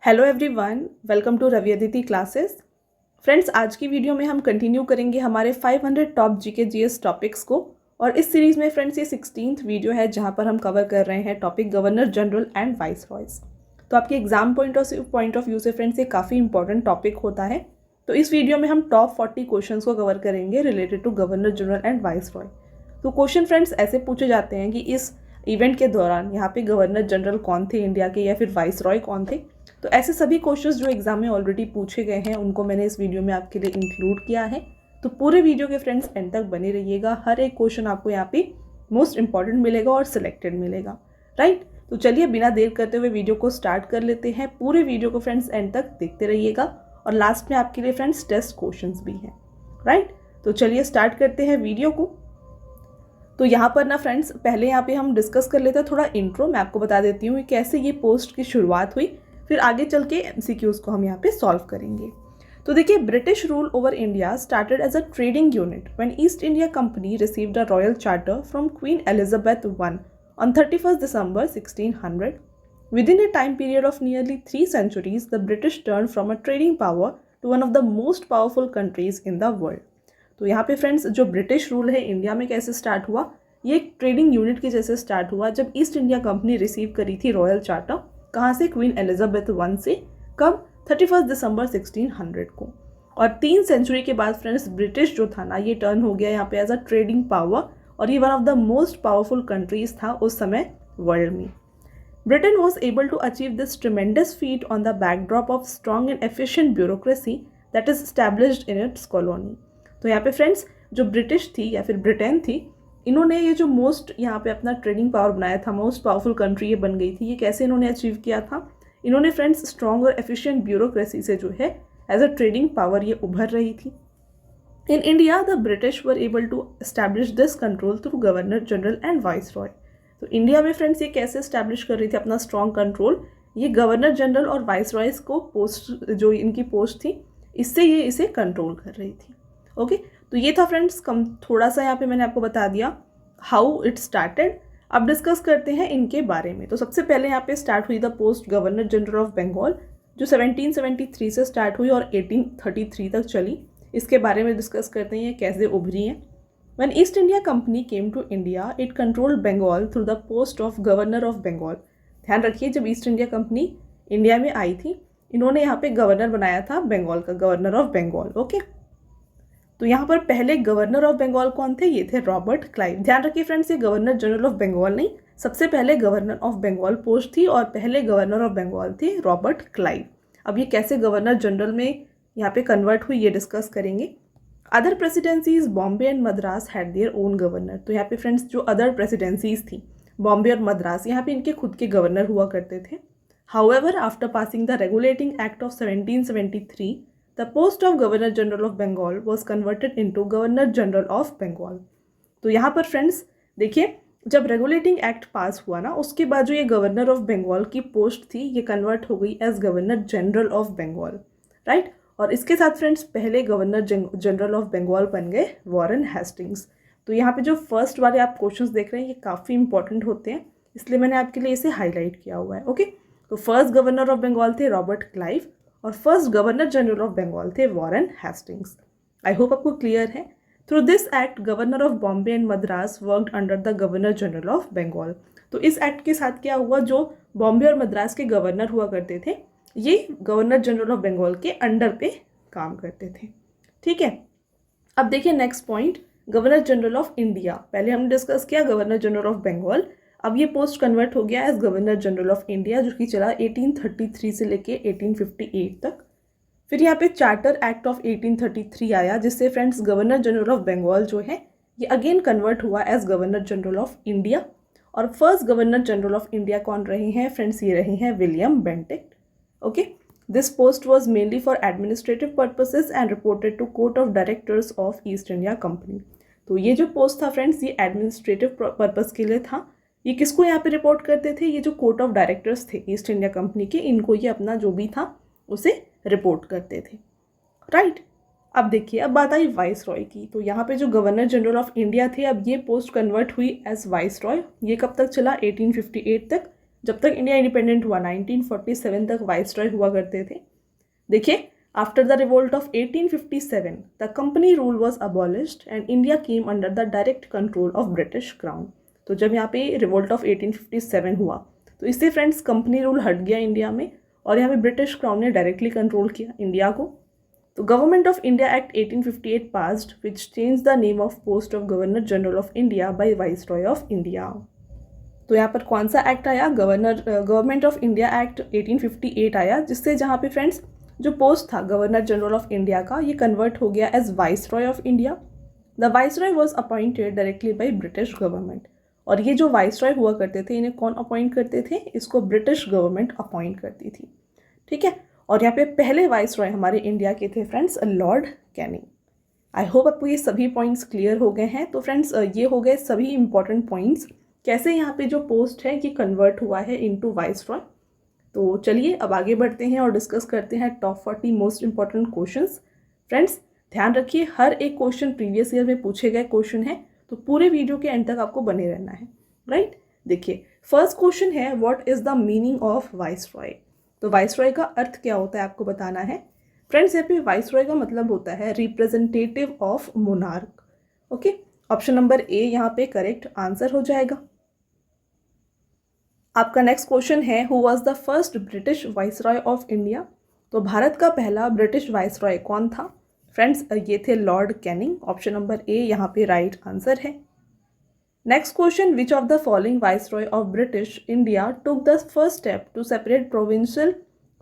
Hello everyone, welcome to Ravi Aditi classes. Friends, आज की video में हम कंटिन्यू करेंगे हमारे 500 टॉप जीके जीएस टॉपिक्स को। और इस सीरीज़ में फ्रेंड्स ये 16th वीडियो है जहां पर हम कवर कर रहे हैं topic governor general and vice Royce. तो आपके एग्जाम पॉइंट ऑफ व्यू से फ्रेंड्स ये काफ़ी इंपॉर्टेंट टॉपिक होता है। तो इस वीडियो में हम टॉप 40 क्वेश्चन को कवर करेंगे related to governor general and viceroy. तो क्वेश्चन फ्रेंड्स ऐसे पूछे जाते हैं कि इस इवेंट के दौरान यहाँ पे गवर्नर जनरल कौन थे इंडिया के, या फिर वाइस रॉय कौन थे। तो ऐसे सभी क्वेश्चंस जो एग्जाम में ऑलरेडी पूछे गए हैं उनको मैंने इस वीडियो में आपके लिए इंक्लूड किया है। तो पूरे वीडियो के फ्रेंड्स एंड तक बने रहिएगा। हर एक क्वेश्चन आपको यहाँ पे मोस्ट इंपॉर्टेंट मिलेगा और सिलेक्टेड मिलेगा, राइट। तो चलिए बिना देर करते हुए वीडियो को स्टार्ट कर लेते हैं। पूरे वीडियो को फ्रेंड्स एंड तक देखते रहिएगा और लास्ट में आपके लिए फ्रेंड्स टेस्ट क्वेश्चंस भी हैं, राइट। तो चलिए स्टार्ट करते हैं वीडियो को। तो यहाँ पर ना फ्रेंड्स पहले यहाँ पे हम डिस्कस कर लेते हैं थोड़ा इंट्रो। मैं आपको बता देती हूँ कि कैसे ये पोस्ट की शुरुआत हुई, फिर आगे चल के एमसीक्यूज को हम यहाँ पे सॉल्व करेंगे। तो देखिए, British rule over India started as a trading unit when East India Company received a royal charter from Queen Elizabeth I on 31st December 1600. Within a time period of nearly 3 centuries, the British turned from a trading power to one of the most powerful countries in the world. तो यहाँ पे friends जो British rule है India में कैसे start हुआ, ये एक ट्रेडिंग यूनिट के जैसे स्टार्ट हुआ जब ईस्ट इंडिया कंपनी रिसीव करी थी रॉयल चार्टर। कहाँ से? क्वीन एलिजाबेथ I से। कब? 31 दिसंबर 1600 को। और 3 सेंचुरी के बाद फ्रेंड्स ब्रिटिश जो था ना, ये टर्न हो गया यहाँ पे एज अ ट्रेडिंग पावर, और ये one of the most powerful countries था उस समय वर्ल्ड में। Britain was able to achieve this tremendous feat on the backdrop of strong and efficient bureaucracy that is established in its colony. तो यहाँ पे friends जो ब्रिटिश थी या फिर ब्रिटेन थी, इन्होंने ये जो मोस्ट यहाँ पे अपना ट्रेडिंग पावर बनाया था, मोस्ट पावरफुल कंट्री ये बन गई थी। ये कैसे इन्होंने अचीव किया था? इन्होंने फ्रेंड्स स्ट्रॉन्ग और एफिशिएंट ब्यूरोक्रेसी से जो है एज अ ट्रेडिंग पावर ये उभर रही थी। In India the British were able to establish this control through governor general and viceroy. तो इंडिया में फ्रेंड्स ये कैसे एस्टैब्लिश कर रही थी अपना स्ट्रॉन्ग कंट्रोल? ये गवर्नर जनरल और वाइस रॉयस को पोस्ट, जो इनकी पोस्ट थी, इससे ये इसे कंट्रोल कर रही थी। ओके, तो ये था फ्रेंड्स कम थोड़ा सा यहाँ पे मैंने आपको बता दिया हाउ इट स्टार्टेड। अब डिस्कस करते हैं इनके बारे में। तो सबसे पहले यहाँ पे स्टार्ट हुई the post governor general of Bengal, जो 1773 से स्टार्ट हुई और 1833 तक चली। इसके बारे में डिस्कस करते हैं ये कैसे उभरी हैं। When East India Company came to India, it controlled Bengal through the post of Governor of Bengal. ध्यान रखिए, जब ईस्ट इंडिया कंपनी इंडिया में आई थी, इन्होंने यहाँ पे गवर्नर बनाया था बंगाल का, गवर्नर ऑफ बंगाल। ओके, तो यहाँ पर पहले गवर्नर ऑफ बंगाल कौन थे? ये थे रॉबर्ट क्लाइव। ध्यान रखिए फ्रेंड्स, ये गवर्नर जनरल ऑफ बंगाल नहीं, सबसे पहले गवर्नर ऑफ बंगाल पोस्ट थी और पहले गवर्नर ऑफ बंगाल थे रॉबर्ट क्लाइव। अब ये कैसे गवर्नर जनरल में यहाँ पे कन्वर्ट हुई ये डिस्कस करेंगे। Other presidencies Bombay and Madras had their own governor. तो यहाँ पे फ्रेंड्स जो अदर प्रेसिडेंसीज थी बॉम्बे और मद्रास, यहाँ पे इनके खुद के गवर्नर हुआ करते थे। However after passing the regulating act of 1773, the post of governor general of Bengal was converted into governor general of Bengal. तो यहाँ पर फ्रेंड्स देखिए, जब रेगुलेटिंग एक्ट पास हुआ ना, उसके बाद जो ये गवर्नर ऑफ बंगाल की पोस्ट थी ये कन्वर्ट हो गई as governor general of Bengal, right. और इसके साथ फ्रेंड्स पहले गवर्नर जनरल ऑफ बंगाल बन गए वॉरेन हेस्टिंग्स। तो यहाँ पे जो फर्स्ट वाले आप क्वेश्चंस देख रहे हैं ये काफ़ी इंपॉर्टेंट होते हैं, इसलिए मैंने आपके लिए इसे हाईलाइट किया हुआ है। ओके, तो फर्स्ट गवर्नर ऑफ बंगाल थे रॉबर्ट क्लाइव और first governor general of Bengal थे वॉरेन हेस्टिंग्स। आई होप आपको क्लियर है। Through this act governor of Bombay and Madras worked under the governor general of Bengal. तो इस एक्ट के साथ क्या हुआ, जो बॉम्बे और मद्रास के गवर्नर हुआ करते थे ये गवर्नर जनरल ऑफ बंगाल के अंडर पे काम करते थे, ठीक है। अब देखिए next point, governor general of India. पहले हमने डिस्कस किया गवर्नर जनरल ऑफ बंगाल, अब ये पोस्ट कन्वर्ट हो गया as governor general of India, जो कि चला 1833 से लेके 1858 तक। फिर यहाँ पे चार्टर एक्ट ऑफ 1833 आया, जिससे friends governor general of Bengal जो है ये अगेन कन्वर्ट हुआ as governor general of India. और first governor general of India कौन रहे हैं फ्रेंड्स? ये रहे हैं William Bentinck. Okay, this post was mainly for administrative purposes and reported to Court of Directors of East India Company. तो ये जो पोस्ट था फ्रेंड्स ये एडमिनिस्ट्रेटिव पर्पस के लिए था। ये किसको यहाँ पे रिपोर्ट करते थे? ये जो कोर्ट ऑफ डायरेक्टर्स थे ईस्ट इंडिया कंपनी के, इनको ये अपना जो भी था उसे रिपोर्ट करते थे, राइट। अब देखिए, अब बात आई वाइस रॉय की। तो यहाँ पे जो गवर्नर जनरल ऑफ इंडिया थे, अब ये पोस्ट कन्वर्ट हुई एज वाइस रॉय। ये कब तक चला? 1858 तक। जब तक इंडिया इंडिपेंडेंट हुआ 1947 तक वाइसरॉय हुआ करते थे। देखिए, after the revolt of 1857 the company rule was abolished and India came under the direct control of British crown. तो जब यहाँ पे रिवोल्ट ऑफ 1857 हुआ तो इससे फ्रेंड्स कंपनी रूल हट गया इंडिया में और यहाँ पे ब्रिटिश क्राउन ने डायरेक्टली कंट्रोल किया इंडिया को। तो government of India act 1858 passed which change the name of post of governor general of India by viceroy of India. तो यहाँ पर कौन सा एक्ट आया? गवर्नमेंट ऑफ इंडिया एक्ट 1858 आया, जिससे जहाँ पे फ्रेंड्स जो पोस्ट था गवर्नर जनरल ऑफ इंडिया का ये कन्वर्ट हो गया as viceroy of India. The viceroy was appointed directly by British government. और ये जो वाइसरॉय हुआ करते थे इन्हें कौन अपॉइंट करते थे? इसको ब्रिटिश गवर्नमेंट अपॉइंट करती थी। ठीक है, और यहाँ पे पहले वाइसरॉय हमारे इंडिया के थे फ्रेंड्स लॉर्ड कैनिंग। आई होप आपको ये सभी पॉइंट्स क्लियर हो गए हैं। तो फ्रेंड्स ये हो गए सभी इंपॉर्टेंट पॉइंट्स, कैसे यहाँ पे जो पोस्ट है ये कन्वर्ट हुआ है इनटू वाइसरॉय। तो चलिए अब आगे बढ़ते हैं और डिस्कस करते हैं top 40 most important questions. Friends ध्यान रखिए, हर एक क्वेश्चन प्रीवियस ईयर में पूछे गए क्वेश्चन है, तो पूरे वीडियो के एंड तक आपको बने रहना है, राइट। देखिए, फर्स्ट क्वेश्चन है what is the meaning of viceroy. तो वाइसरॉय का अर्थ क्या होता है आपको बताना है। फ्रेंड्स यहाँ पे वाइसरॉय का मतलब होता है representative of monarch. Okay, option number A यहाँ पे करेक्ट आंसर हो जाएगा। आपका नेक्स्ट क्वेश्चन है who was the first British viceroy of India. तो भारत का पहला ब्रिटिश वाइसरॉय कौन था? फ्रेंड्स ये थे Lord Canning. Option number A यहाँ पे राइट आंसर है। Next question, which of the following viceroy of British India took the first step to separate provincial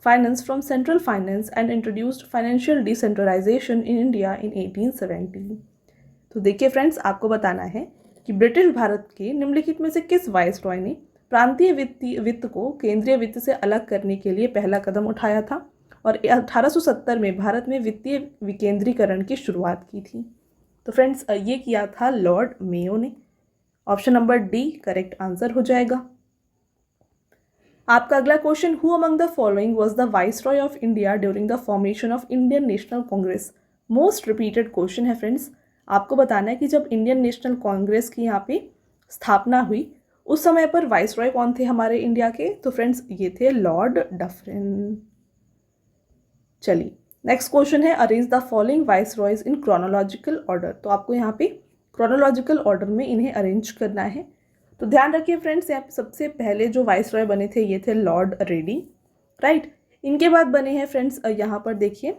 finance from central finance and introduced financial decentralisation in India in 1870। तो देखिए friends, आपको बताना है कि British Bharat के निम्नलिखित में से किस वाइसरॉय ने प्रांतीय वित्त को केंद्रीय वित्त से अलग करने के लिए पहला कदम उठाया था और 1870 में भारत में वित्तीय विकेंद्रीकरण की शुरुआत की थी। तो फ्रेंड्स ये किया था लॉर्ड मेयो ने। Option number D correct answer हो जाएगा। आपका अगला question, who among the following was the viceroy of India during the formation of Indian national Congress. Most repeated question है फ्रेंड्स। आपको बताना है कि जब इंडियन नेशनल कांग्रेस की यहाँ पे स्थापना हुई उस समय पर वाइसरॉय कौन थे हमारे इंडिया के? तो फ्रेंड्स ये थे लॉर्ड डफरिन। चलिए नेक्स्ट क्वेश्चन है arrange the following viceroys in chronological order. तो आपको यहाँ पे क्रोनोलॉजिकल ऑर्डर में इन्हें अरेंज करना है। तो ध्यान रखिए फ्रेंड्स, यहाँ पे सबसे पहले जो वाइसरॉय बने थे ये थे लॉर्ड रेडी, राइट। इनके बाद बने हैं फ्रेंड्स यहाँ पर देखिए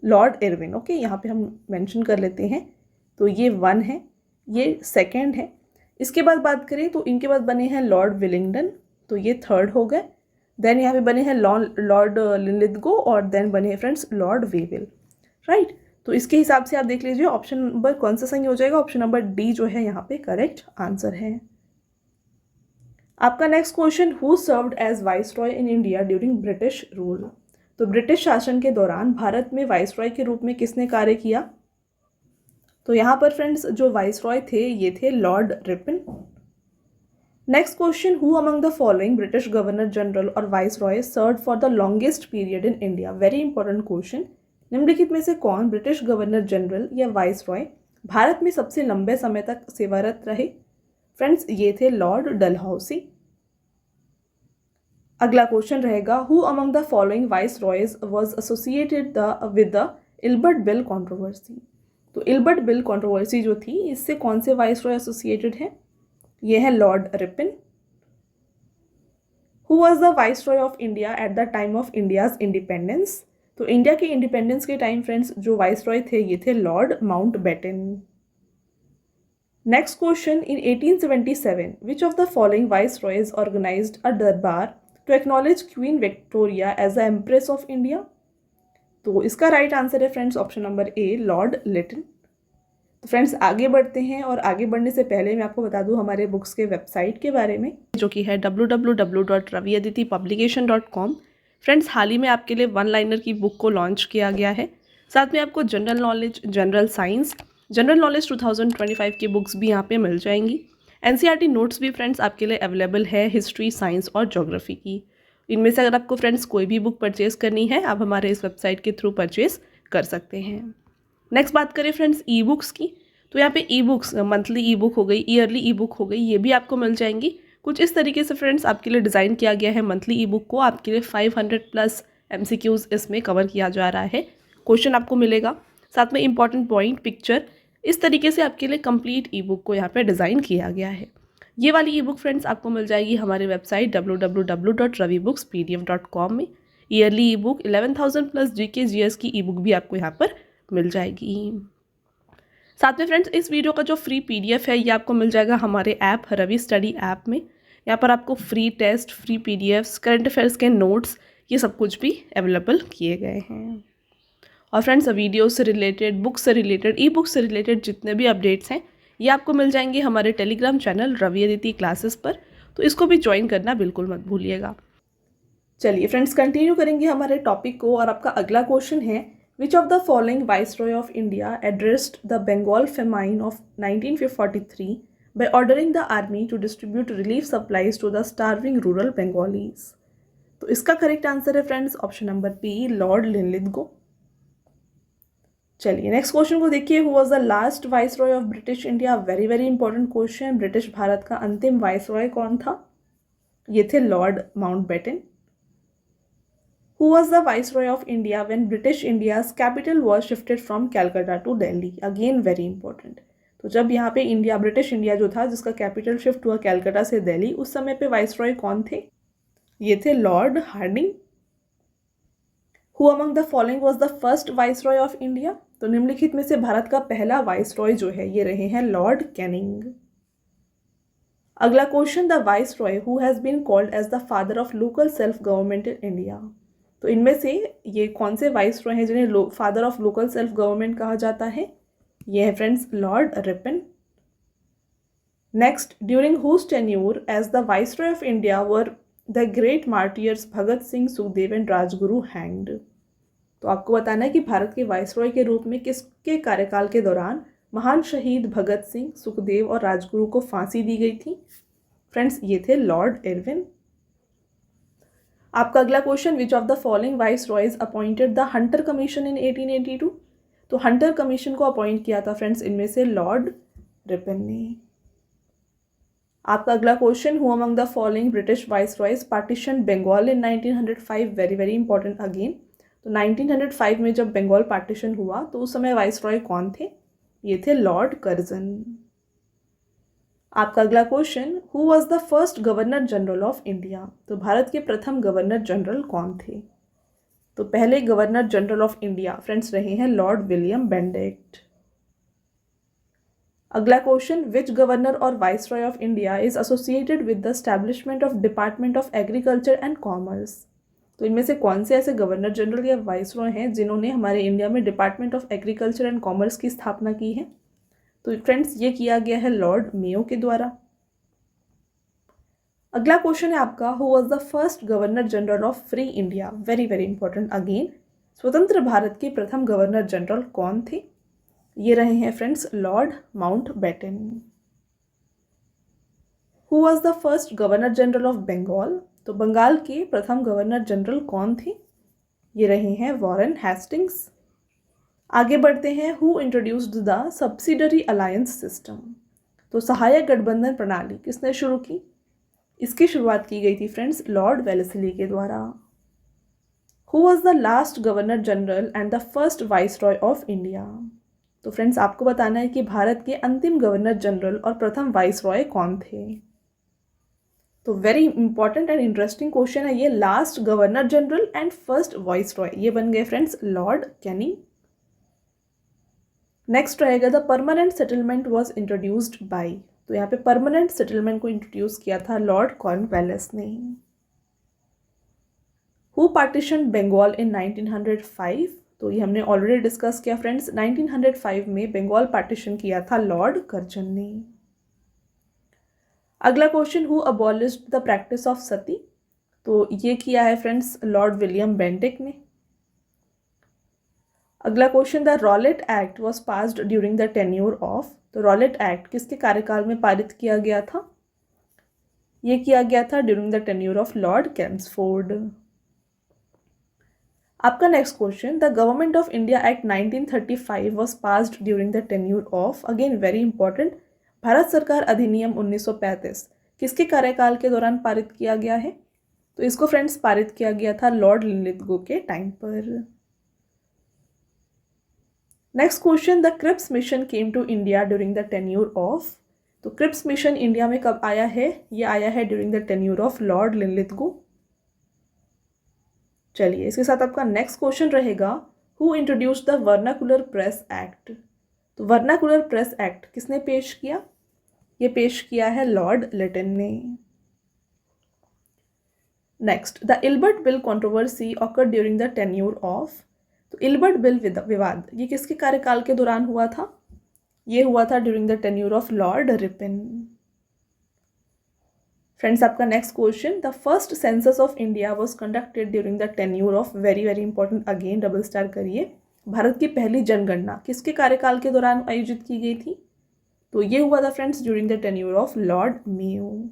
लॉर्ड इरविन। ओके, यहाँ पे हम मेंशन कर लेते हैं। तो ये 1 है, ये 2nd है। इसके बाद बात करें तो इनके बाद बने हैं लॉर्ड विलिंगडन, तो ये 3rd हो गए। देन यहाँ पे बने हैं लॉर्ड लिनलिथगो और देन बने हैं फ्रेंड्स लॉर्ड वेविल, राइट। तो इसके हिसाब से आप देख लीजिए ऑप्शन नंबर कौन सा सही हो जाएगा। ऑप्शन नंबर डी जो है यहाँ पे करेक्ट आंसर है। आपका next question, who served as viceroy in India during British rule. तो ब्रिटिश शासन के दौरान भारत में वाइसरॉय के रूप में किसने कार्य किया? तो यहाँ पर फ्रेंड्स जो वाइसरॉय थे ये थे Lord Ripon. Next question, who among the following British governor general और viceroy served for the longest period in India. Very important question. निम्नलिखित में से कौन ब्रिटिश गवर्नर जनरल या वाइसरॉय भारत में सबसे लंबे समय तक सेवारत रहे? फ्रेंड्स ये थे लॉर्ड डलहौसी। अगला क्वेश्चन रहेगा, who among the following viceroys was associated with the Ilbert bill controversy. तो इल्बर्ट बिल कंट्रोवर्सी जो थी इससे कौन से वाइसरॉय एसोसिएटेड है? ये है Lord Ripon. Who was the viceroy of India at the time of India's independence. तो इंडिया के इंडिपेंडेंस के टाइम फ्रेंड्स जो वाइसरॉय थे ये थे Lord Mountbatten. Next question, in 1877 which of the following viceroys organised a durbar to acknowledge Queen Victoria as the empress of India. तो इसका right answer है friends option number A Lord Lytton. तो friends आगे बढ़ते हैं और आगे बढ़ने से पहले मैं आपको बता दूं हमारे बुक्स के वेबसाइट के बारे में जो कि है www.raviaditipublication.com। फ्रेंड्स हाल ही में आपके लिए 1 लाइनर की बुक को लॉन्च किया गया है। साथ में आपको general knowledge, general science, general knowledge 2025 की बुक्स भी यहाँ पे मिल जाएंगी। NCERT नोट्स भी फ्रेंड्स आपके लिए अवेलेबल है हिस्ट्री, साइंस और ज्योग्राफी की। इनमें से अगर आपको फ्रेंड्स कोई भी बुक परचेज़ करनी है आप हमारे इस वेबसाइट के थ्रू परचेज़ कर सकते हैं। नेक्स्ट बात करें फ्रेंड्स ई बुक्स की। तो यहाँ पे e books monthly E book हो गई, ईयरली ई बुक हो गई, ये भी आपको मिल जाएंगी कुछ इस तरीके से फ्रेंड्स आपके लिए डिज़ाइन किया गया है मंथली ई बुक को। आपके लिए 500+ MCQs इसमें कवर किया जा रहा है। क्वेश्चन आपको मिलेगा, साथ में इंपॉर्टेंट पॉइंट, पिक्चर, इस तरीके से आपके लिए कंप्लीट ई बुक को यहाँ पे डिज़ाइन किया गया है। ये वाली ई बुक फ्रेंड्स आपको मिल जाएगी हमारे वेबसाइट www.ravibooks.pdf.com में। ईयरली ई बुक 11,000+ GK GS की ई बुक भी आपको यहाँ पर मिल जाएगी। साथ में फ्रेंड्स इस वीडियो का जो फ्री PDF है ये आपको मिल जाएगा हमारे ऐप रवि स्टडी ऐप में। यहाँ पर आपको free test, free PDFs, current affairs के नोट्स, ये सब कुछ भी अवेलेबल किए गए हैं। और फ्रेंड्स वीडियो से रिलेटेड, बुक से रिलेटेड, ई बुक से रिलेटेड जितने भी अपडेट्स हैं ये आपको मिल जाएंगे हमारे Telegram channel Ravi Aditi classes पर, तो इसको भी ज्वाइन करना बिल्कुल मत भूलिएगा। चलिए फ्रेंड्स कंटिन्यू करेंगे हमारे टॉपिक को, और आपका अगला क्वेश्चन है, which of the following viceroy of India addressed the Bengal famine of 1943 by ordering the army to distribute relief supplies to the starving rural Bengalis? तो इसका करेक्ट आंसर है friends option number B, Lord Linlithgow. चलिए next question को देखिए, who was the last viceroy of British India? Very very important question. British Bharat का अंतिम viceroy कौन था? ये थे Lord Mountbatten. Who was the Viceroy of India when British India's capital was shifted from Calcutta to Delhi? Again very important. तो जब यहाँ पे इंडिया, ब्रिटिश इंडिया जो था जिसका कैपिटल शिफ्ट हुआ कैलकाटा से दिल्ली, उस समय पे वाइसरॉय कौन थे? ये थे Lord Hardinge. Who among the following was the first Viceroy of India? तो निम्नलिखित में से भारत का पहला वाइसरॉय जो है ये रहे हैं लॉर्ड कैनिंग। अगला question, the viceroy who has been called as the father of local self government in India? तो इनमें से ये कौन से वाइसरॉय हैं जिन्हें father of local self government कहा जाता है? ये है friends Lord Ripon. Next, during whose tenure as the viceroy of India were the great martyrs Bhagat Singh, Sukhdev and Rajguru hanged? तो आपको बताना है कि भारत के वाइसरॉय के रूप में किसके कार्यकाल के दौरान महान शहीद भगत सिंह, सुखदेव और राजगुरु को फांसी दी गई थी? फ्रेंड्स ये थे लॉर्ड इरविन। आपका अगला question, which of the following viceroys appointed the Hunter commission इन 1882? तो हंटर कमीशन को अपॉइंट किया था फ्रेंड्स इनमें से लॉर्ड रिपन ने। आपका अगला question, who among the following British viceroys partition Bengal in 1905? Very very important again. तो 1905 में जब बंगाल पार्टीशन हुआ तो उस समय वाइसरॉय कौन थे? ये थे लॉर्ड कर्जन। आपका अगला question, who was the first governor general of India? तो भारत के प्रथम गवर्नर जनरल कौन थे? तो पहले governor general of India friends रहे हैं लॉर्ड विलियम बेनेडिक्ट। अगला क्वेश्चन, विच गवर्नर और viceroy of India is associated with the establishment of department of agriculture and commerce? तो इनमें से कौन से ऐसे गवर्नर जनरल या वाइसरॉय हैं जिन्होंने हमारे इंडिया में department of agriculture and commerce की स्थापना की है? तो फ्रेंड्स ये किया गया है लॉर्ड मेयो के द्वारा। अगला क्वेश्चन है आपका, who was the first governor general of free India? Very very important again. स्वतंत्र भारत के प्रथम गवर्नर जनरल कौन थे? ये रहे हैं friends Lord Mountbatten. Who was the first governor general of Bengal? तो बंगाल के प्रथम गवर्नर जनरल कौन थे? ये रहे हैं वॉरेन हेस्टिंग्स। आगे बढ़ते हैं, who introduced the subsidiary alliance system? तो सहायक गठबंधन प्रणाली किसने शुरू की? इसकी शुरुआत की गई थी फ्रेंड्स लॉर्ड वेलेस्ली के द्वारा। Who was the last governor general and the first viceroy of India? तो फ्रेंड्स आपको बताना है कि भारत के अंतिम गवर्नर जनरल और प्रथम वाइसरॉय कौन थे? तो very important and interesting question है ये, last governor general and first viceroy, ये बन गए फ्रेंड्स लॉर्ड कैनिंग। नेक्स्ट रहेगा, the permanent settlement was introduced by? तो यहाँ पे परमानेंट सेटलमेंट को इंट्रोड्यूस किया था लॉर्ड कॉर्नवालिस ने। Who partition Bengal in 1905? तो ये हमने ऑलरेडी डिस्कस किया फ्रेंड्स, 1905 में बंगाल पार्टीशन किया था लॉर्ड कर्जन ने। अगला question, who abolished the practice of sati? तो ये किया है फ्रेंड्स लॉर्ड विलियम बेनेडिक्ट ने। अगला question, the Rowlatt act was passed during the tenure of? तो रॉलेट एक्ट किसके कार्यकाल में पारित किया गया था? ये किया गया था during the tenure of Lord Chelmsford. आपका next question, the Government of India Act 1935 was passed during the tenure of? Again very important, Bharat सरकार अधिनियम 1935 किसके कार्यकाल के दौरान पारित किया गया है? तो इसको फ्रेंड्स पारित किया गया था लॉर्ड लिनलिथगो के टाइम पर। Next question, the Cripps mission came to India during the tenure of. तो क्रिप्स मिशन इंडिया में कब आया है? ये आया है during the tenure of Lord Linlithgow. चलिए इसके साथ आपका नेक्स्ट क्वेश्चन रहेगा, who introduced the vernacular press act. तो वर्नाकुलर प्रेस एक्ट किसने पेश किया? ये पेश किया है लॉर्ड लिटन ने। Next, the Ilbert bill controversy awkward during the tenure of. तो इल्बर्ट बिल विवाद ये किसके कार्यकाल के दौरान हुआ था? ये हुआ था during the tenure of Lord Ripon. Friends आपका next question, the first census of India was conducted during the tenure of, very very important, again double star करिए, भारत की पहली जनगणना किसके कार्यकाल के दौरान आयोजित की गई थी? तो ये हुआ था friends during the tenure of Lord Mayo.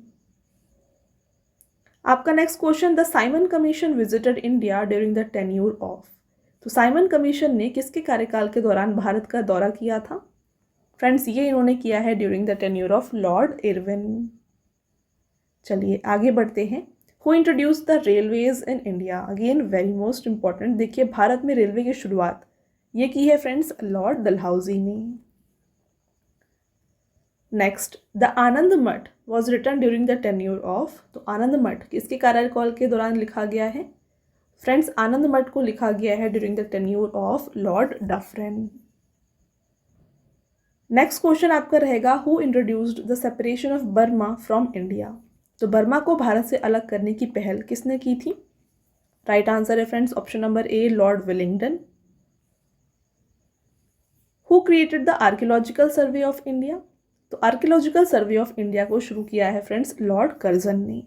आपका next question, the Simon Commission visited India during the tenure of. तो साइमन कमीशन ने किसके कार्यकाल के दौरान भारत का दौरा किया था? फ्रेंड्स ये इन्होंने किया है during the tenure of Lord Irwin. चलिए आगे बढ़ते हैं, who introduce the railways in India. Again very most important, देखिए भारत में रेलवे की शुरुआत ये की है फ्रेंड्स लॉर्ड डलहौजी ने। Next, the Anand Math was written during the tenure of. तो आनंद मठ किसके कार्यकाल के दौरान लिखा गया है? फ्रेंड्स आनंद मठ को लिखा गया है during the tenure of Lord Dufferin. Next question आपका रहेगा, who introduced the separation of Burma from India. तो बर्मा को भारत से अलग करने की पहल किसने की थी? राइट आंसर है friends option number A, Lord Willingdon. Who created the archaeological survey of India. तो आर्कियोलॉजिकल सर्वे ऑफ इंडिया को शुरू किया है फ्रेंड्स लॉर्ड कर्जन ने।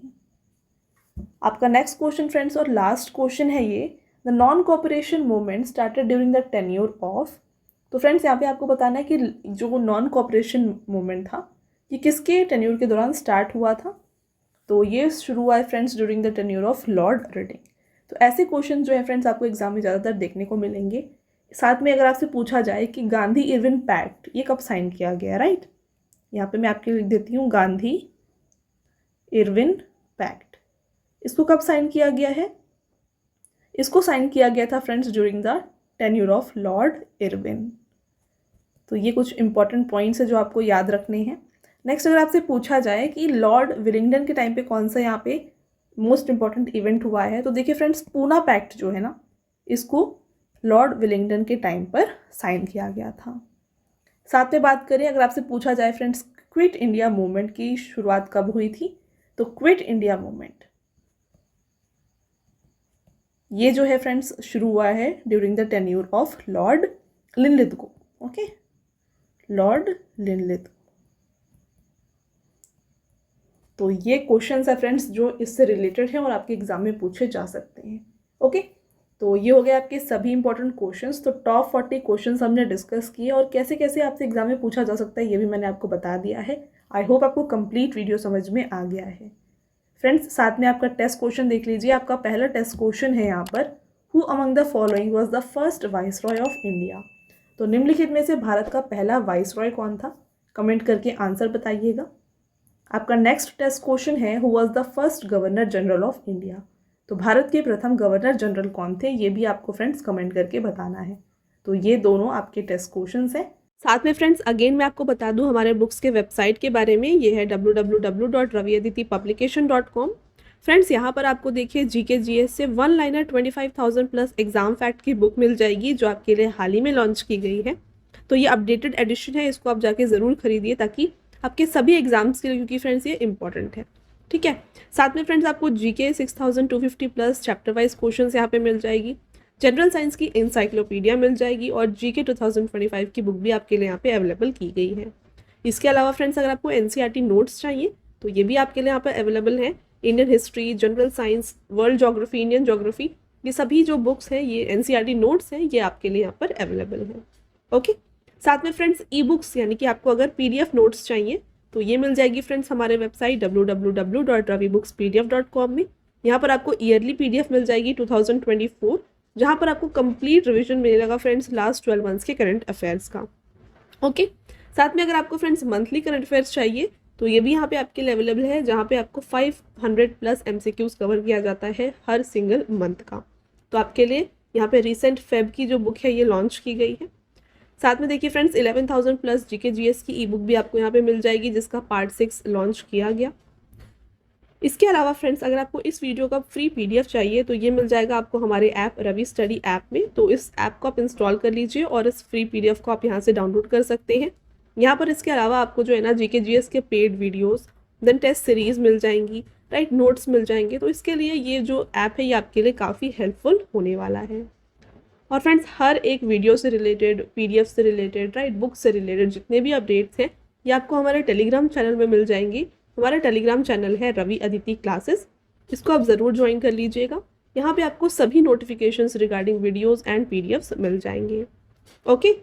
आपका नेक्स्ट क्वेश्चन फ्रेंड्स और लास्ट क्वेश्चन है ये, the non cooperation movement started during the tenure of. तो फ्रेंड्स यहाँ पे आपको बताना है कि जो नॉन कोऑपरेशन मूवमेंट था ये किसके टेन्यूर के दौरान स्टार्ट हुआ था? तो ये शुरू हुआ है friends during the tenure of Lord reading. तो ऐसे क्वेश्चन जो है फ्रेंड्स आपको एग्जाम में ज़्यादातर देखने को मिलेंगे। साथ में अगर आपसे पूछा जाए कि गांधी इरविन पैक्ट ये कब साइन किया गया, राइट, यहाँ पे मैं आपके लिख देती हूँ गांधी इरविन पैक्ट, इसको कब साइन किया गया है? इसको साइन किया गया था friends during the tenure of Lord Irwin. तो ये कुछ इंपॉर्टेंट पॉइंट्स है जो आपको याद रखने हैं। नेक्स्ट अगर आपसे पूछा जाए कि लॉर्ड विलिंगडन के टाइम पे कौन सा यहाँ पे मोस्ट इंपॉर्टेंट इवेंट हुआ है, तो देखिए फ्रेंड्स पूना पैक्ट जो है ना, इसको लॉर्ड विलिंगडन के टाइम पर साइन किया गया था। साथ में बात करें अगर आपसे पूछा जाए फ्रेंड्स क्विट इंडिया मूवमेंट की शुरुआत कब हुई थी, तो क्विट इंडिया मूवमेंट ये जो है फ्रेंड्स शुरू हुआ है during the tenure of Lord Linlithgow. Okay, Lord Linlithgow. तो ये क्वेश्चंस है फ्रेंड्स जो इससे रिलेटेड हैं और आपके एग्जाम में पूछे जा सकते हैं। ओके, तो ये हो गए आपके सभी इंपॉर्टेंट क्वेश्चंस। तो टॉप 40 क्वेश्चंस हमने डिस्कस किए और कैसे कैसे आपसे एग्जाम में पूछा जा सकता है ये भी मैंने आपको बता दिया है। आई होप आपको कंप्लीट वीडियो समझ में आ गया है। फ्रेंड्स साथ में आपका टेस्ट क्वेश्चन देख लीजिए। आपका पहला टेस्ट क्वेश्चन है यहाँ पर, who among the following was the first viceroy of India. तो निम्नलिखित में से भारत का पहला वाइसरॉय कौन था? कमेंट करके आंसर बताइएगा। आपका नेक्स्ट टेस्ट क्वेश्चन है, who was the first governor general of India. तो भारत के प्रथम गवर्नर जनरल कौन थे, ये भी आपको फ्रेंड्स कमेंट करके बताना है। तो ये दोनों आपके टेस्ट क्वेश्चंस हैं। साथ में फ्रेंड्स अगेन मैं आपको बता दूं हमारे बुक्स के वेबसाइट के बारे में, ये है www.raviaditipublication.com। फ्रेंड्स यहाँ पर आपको देखिए जीके जीएस से 1 लाइनर 25,000 प्लस एग्जाम फैक्ट की बुक मिल जाएगी जो आपके लिए हाल ही में लॉन्च की गई है। तो ये अपडेटेड एडिशन है, इसको आप जाके ज़रूर खरीदिए ताकि आपके सभी एग्जाम्स के लिए, क्योंकि फ्रेंड्स ये इंपॉर्टेंट है। ठीक है, साथ में फ्रेंड्स आपको GK 6250 plus chapter wise questions यहाँ पे मिल जाएगी, जनरल साइंस की इंसाइक्लोपीडिया मिल जाएगी और जीके 2025 की बुक भी आपके लिए यहाँ पे अवेलेबल की गई है। इसके अलावा फ्रेंड्स अगर आपको एनसीईआरटी नोट्स चाहिए तो ये भी आपके लिए यहाँ पर अवेलेबल है। Indian history, general science, world geography, Indian geography, ये सभी जो बुक्स हैं, ये एनसीईआरटी नोट्स हैं, ये आपके लिए यहाँ पर अवेलेबल है। ओके, साथ में फ्रेंड्स ई बुक्स यानी कि आपको अगर पीडीएफ नोट्स चाहिए तो ये मिल जाएगी फ्रेंड्स हमारे वेबसाइट www.ravibooks.pdf.com में। यहाँ पर आपको ईयरली पीडीएफ मिल जाएगी 2024, जहाँ पर आपको कंप्लीट रिवीजन मिलेगा फ्रेंड्स लास्ट 12 मंथ्स के करंट अफेयर्स का। ओके, साथ में अगर आपको फ्रेंड्स मंथली करंट अफेयर्स चाहिए तो ये भी यहाँ पे आपके लिए अवेलेबल है, जहाँ पे आपको 500 प्लस MCQs कवर किया जाता है हर सिंगल मंथ का। तो आपके लिए यहाँ पे रिसेंट फेब की जो बुक है ये लॉन्च की गई है। साथ में देखिए फ्रेंड्स 11,000 प्लस GK GS की ई बुक भी आपको यहाँ पे मिल जाएगी, जिसका पार्ट 6 लॉन्च किया गया। इसके अलावा फ्रेंड्स अगर आपको इस वीडियो का फ्री PDF चाहिए तो ये मिल जाएगा आपको हमारे ऐप रवि स्टडी ऐप में। तो इस ऐप को आप इंस्टॉल कर लीजिए और इस फ्री PDF को आप यहाँ से डाउनलोड कर सकते हैं। यहाँ पर इसके अलावा आपको जो है ना GK GS के paid videos, then test series मिल जाएंगी, राइट, नोट्स मिल जाएंगे। तो इसके लिए ये जो ऐप है ये आपके लिए काफ़ी हेल्पफुल होने वाला है। और फ्रेंड्स हर एक वीडियो से रिलेटेड, PDF से रिलेटेड, राइट, बुक से रिलेटेड जितने भी अपडेट्स हैं ये आपको हमारे टेलीग्राम चैनल में मिल जाएंगी। हमारा टेलीग्राम चैनल है रवि अदिति क्लासेस, इसको आप ज़रूर ज्वाइन कर लीजिएगा। यहाँ पे आपको सभी notifications regarding videos and PDFs मिल जाएंगे। ओके,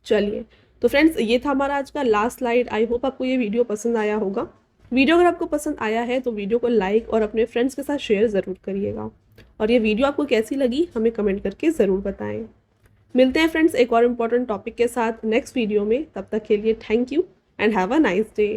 चलिए, तो फ्रेंड्स ये था हमारा आज का लास्ट स्लाइड। आई होप आपको ये वीडियो पसंद आया होगा। वीडियो अगर आपको पसंद आया है तो वीडियो को लाइक और अपने फ्रेंड्स के साथ शेयर ज़रूर करिएगा। और ये वीडियो आपको कैसी लगी हमें कमेंट करके ज़रूर बताएं। मिलते हैं फ्रेंड्स एक और इम्पॉर्टेंट टॉपिक के साथ नेक्स्ट वीडियो में। तब तक के लिए thank you and have a nice day.